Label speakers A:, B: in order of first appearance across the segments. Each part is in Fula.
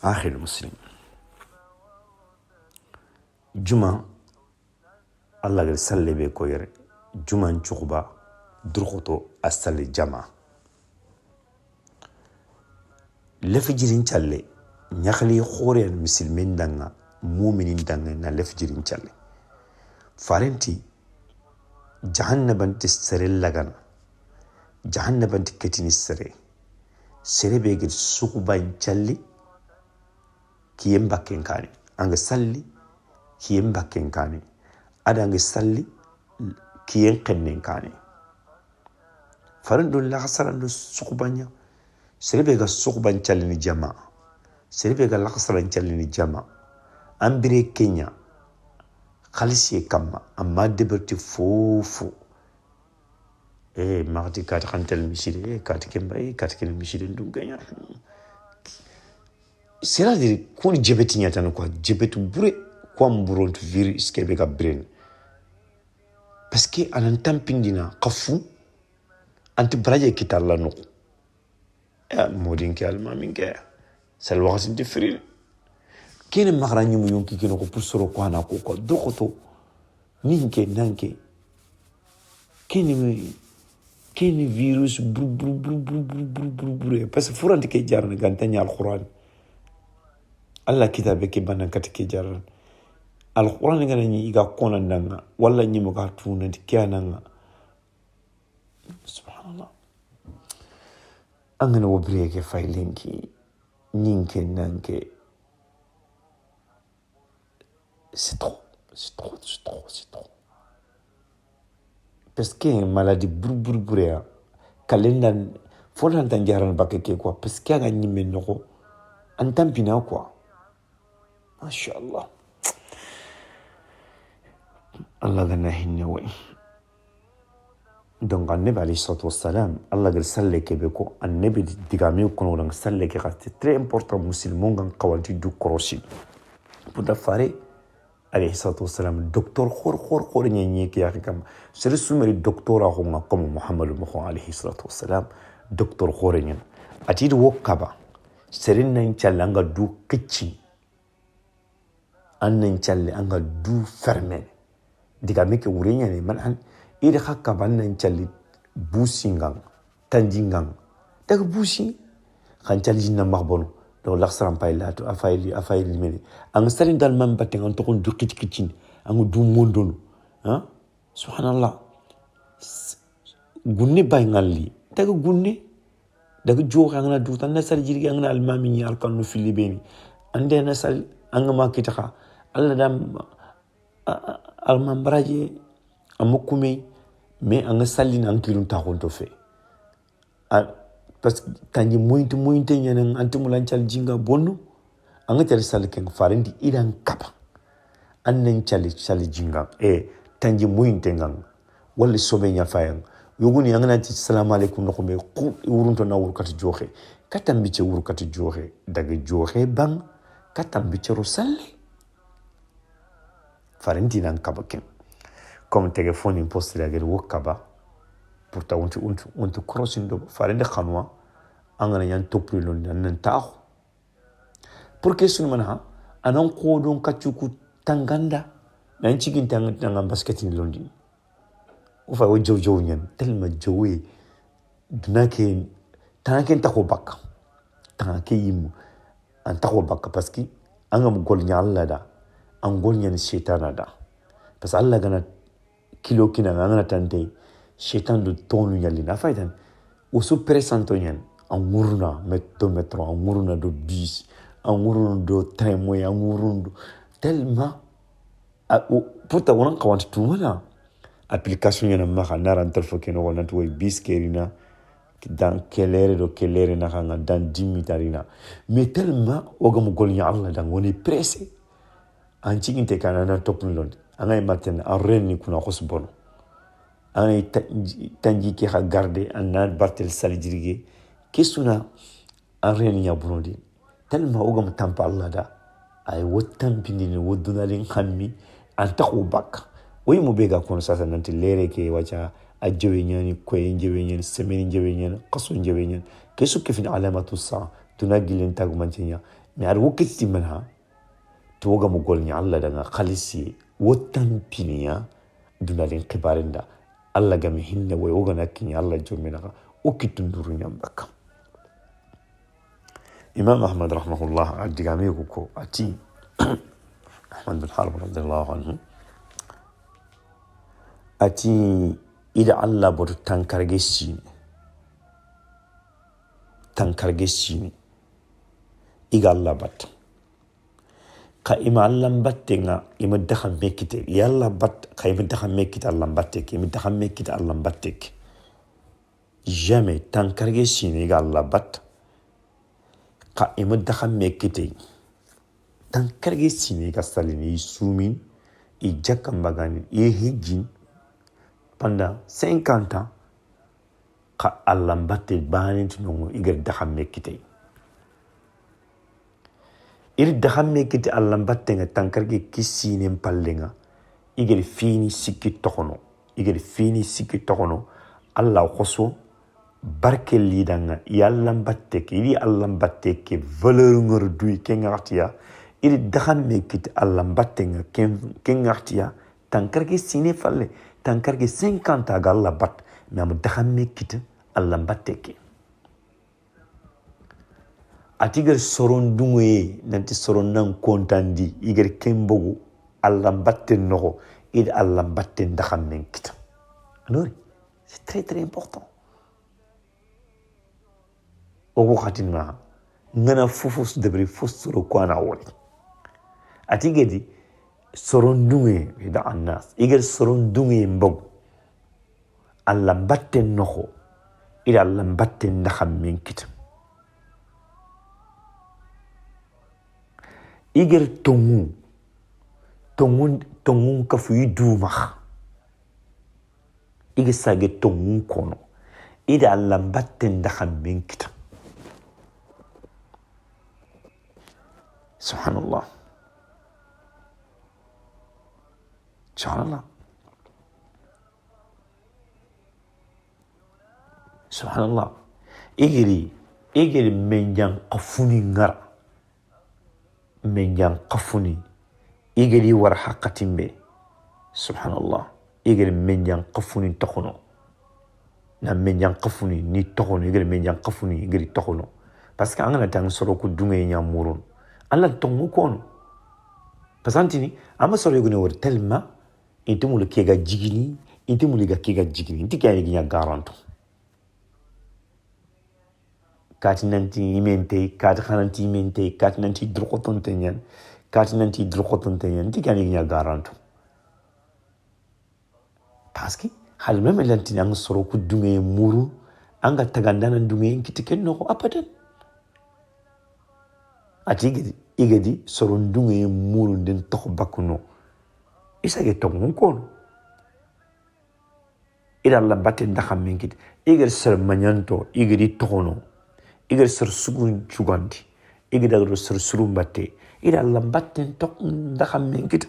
A: أخي المسلم جمعة الله غير سلي بكوير جمعة نشوخبا درخوتو أسالي جمعة لفجرين تالي نخلي خوري المسلمين دانا مؤمنين دانا نا لفجرين تالي فارنتي جهنم تسري لغانا جهنم تكتيني سري سري بيجي سوقبا تالي كيم باكين كاني أنغ سالي كيم باكين كاني ada ngi salli kiyen kennen kane faran do la khasara do sukubanya serebe ga sukuban challini jama serebe ga la khasara challini jama ambire kenya khalisi kamma amma deberti fofu marti kat khantel miside kat kemba kat ken miside ndunganya c'est dire qu'on jebeti nyata ko jebetu bure ko mburontu viri skebe ga brain parce que anan tampindina qafu anti braje kitalla no modin ke alma minke sal waqti different kene magrani mu yonki kino ko pour soro ko ana ko dokoto ninke nanke kene virus bru parce que furanti ke jarna gantanya alquran Allah kitabe ke banan katike jarna alquran ngana ni iga kona ndanga wala nyi muka tuna dikiananga subhanallah angana wobreke failinki ninke nanke c'est trop parce que maladie brubrea kalenda folan tanjaran bakeke quoi parce que nga nyime noko antampina quoi mashallah Allah gana hinne way donc annabi alayhi salatu wassalam Allah gal salle ke be ko annabi digame ko no dang salle ke c'est très important musulman gan qawalti du krosi pour da fare alayhi salatu wassalam docteur khor nyenye ke yakam c'est sumeri docteur a ko comme Muhammad alayhi salatu wassalam docteur khor nyen ati do kaba serin nan chalanga du kicci annan challe anga du fermer diga meke wurenya ne man an ida hakka bannan challi busingang tanjingang daga busi kan challi jinna mahbono do laxran paylato afayli meli ang salin dal man batten on to kon du kitkin ang du mondon subhanallah gunne bay ngalli daga gunne daga joxe ngana du tan nasal jirgi ngana almami ni alkanu filibeni ande nasal ang ma kitaka alla dam almambraje amukume mais anga salina ankilun ta honto fe parce que tanji moyinte nyana antimulan chal jinga bonno anga tel salken farendi idan kapa annen chali jinga tanji moyinte ngang wala sobe nya fayang yoguni anga nati assalamu alaikum no be ku urunto na wurkati joxe katam bi ci wurkati joxe daga joxe bang katam bi ci rosalli farendi nan kaba ken comme téléphone imposte la gel wokaba pourta untu crossing do farende khanwa angana yan topri lon nan tax pour que sunu mana anan ko don kacuku tanganda nan cigin tangam basket ni londi o fa o jow nyen tellement jowe dunake tanake tako bakka tanake yimu an tako bakka parce que angam gol nyalla da an gol nyen shaytana da parce que Allah gana kilo kina ngana tante shaitan do tonu nyali na faidan o so presanto nyen en murna metro en murna do bis en murna do train moy en murna tellement pourta wonan kawant tumana application yana ma khana rantar fokino wonan to bis kerina dans kelere na khanga dans 10 mitarina mais tellement ogam golnya Allah dan woni pressé an ciginte kanana topnulon angay maten a renni kuna khosbono angay tanji ki ha garder an bartel salijirige kisuna a renni ya bunondi tellement ogam tampa Allah da ay wotam pindini wodunalin khammi an taxu bak way mo bega kon sasa nanti lere ke wacha ajewe nyani koy njewe nyani semeni njewe nyani qasu njewe nyani kesu kefin alamatu sa tunagilin tagu mantinya mais ar wokiti mana to woga mo golnya Allah daga khalisi wotan piniya dunalin qibarinda Allah gami hinne way woga nakini Allah jomina o kitun duru nyambaka Imam Ahmad rahimahullah adigame ko ati Ahmad bin Harb radiyallahu anhu ati ida Allah bodu tankarge shini iga Allah bat ka ima Allah batte nga ima dakhan mekite yalla bat ka ima dakhan mekite Allah batte ki ima dakhan mekite Allah batte ki jamais tankarge shini iga Allah bat ka ima dakhan mekite tankarge shini iga salini sumin i jakam bagani i hijin pendant 50 ans ka Allah batte banin tunongo iga dakhan mekite iri dahamme kiti Allah battenga tankarge kisine pallenga igeri fini sikki tokono Allah khoso barke lidanga yalla batte ki iri Allah batte ki valeur ngor duy kengartia iri dahamme kiti Allah battenga kengartia tankarge sine falle tankarge 50 aga Allah bat mais dahamme kiti Allah batte ki atiger soron dungoye nanti soron nan kontandi iger kembogu Allah batte nogo id Allah batte ndakhamen kita alors c'est très très important ogo khatina ngana fofos debri fosoro ko ana woni atigedi soron dungoye ida annas iger soron dungoye mbogu Allah batte nogo id Allah batte ndakhamen kita iger tongun kafu iduma iger sage tongun kono ida Allah batte ndakhamen kita subhanallah igeri menjan qafuni ngara menjan qafuni igeri war haqatimbe subhanallah igeri menjan qafuni tokono na menjan qafuni ni tokono igeri menjan qafuni igeri tokono parce que angana tang soro ko dungay nya murun Allah tongu kono pasantini ama soro yugune wor tellement intumul kega jigini intumul ga kega jigini intikay nya garanto kati nanti imente kati khananti imente kati nanti drokoton tenyan tikani nya garanto parce que hal même lanti ang soro ku dunge muru anga tagandana dunge kitiken no apadan ati igedi soro dunge muru den tok bakuno isage tok mon kono ila la batte ndaxam menkit igel ser manyanto igedi tokono igel ser sugun chugandi igeda ser surum batte ila la batte tok ndaxam menkit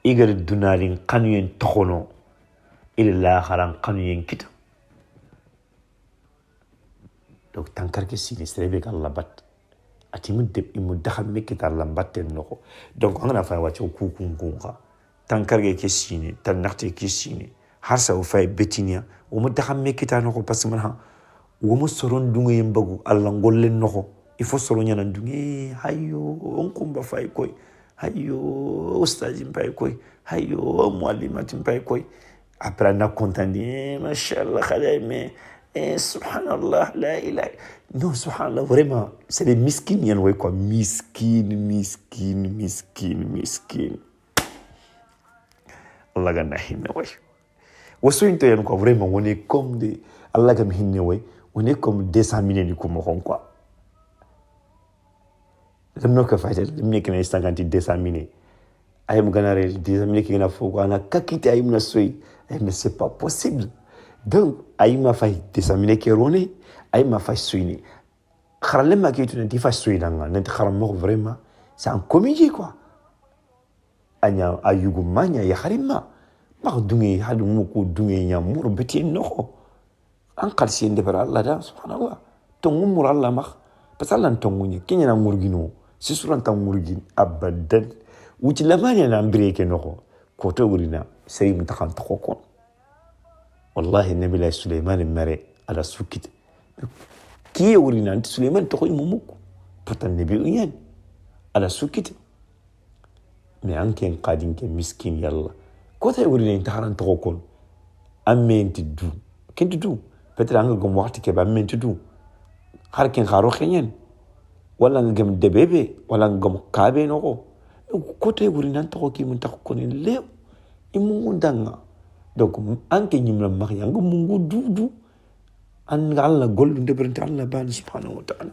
A: igel dunarin qanuyen tokono ila la kharan qanuyen kita donc tankarke sini serebe Allah bat ati mu daxam mekita Allah batte noko donc angana fa wacho kukunga tankarge ke sini tan naxte ke sini har sa o fay betinia o mu daxam mekita noko parce que man wo mu soron dungu yembagu Allah ngollen noko il faut soro nyana dungu hayo on kumba fay koy hayo ustazi mpay koy hayo muallimati mpay koy après na contandi machallah khadame subhanallah la ilaha non subhanallah vraiment c'est les miskines yan way quoi miskin Allah gana hinne way waso into yan quoi vraiment on est comme des Allah gam hinne way on est comme 200 000 ni ko mo quoi lemno ka fayta lemne kene 50 200 000 ayam ganare 200 000 ki gana fo ko ana kakite ayum na soy mais c'est pas possible. Donc ayima fay 200 000 kerone ayima fay suini kharale ma kitu nanti fay suina nga nanti kharamo vraiment c'est un comédie quoi anya ayugo manya ya kharima ma dungi hadu muko dungi nya mur beti no an qalsi inde bara Allah da subhanallah tongu mur Allah mak parce que Allah tongunya kenya na murgino si suran ta murgin abadan wuti lamanya na breke noko ko to urina sey mutakan to ko wallahi nabi la Sulaiman mare ala sukit ki urina anti Sulaiman to ko mumuk pourtant nabi uyan ala sukit mais anken qadin ke miskin yalla ko tay urina intaran to ko amenti du kenti du peut-être anga gom waxti ke ba amenti du har ken xaro xenyen wala nga gem debebe wala nga gom kabe noko ko tay urina to ko ki mun tax ko ni lew imu ndanga donc anke nyimla mariya nga mungu du an Allah gollu ndebrante Allah bani subhanahu wa ta'ala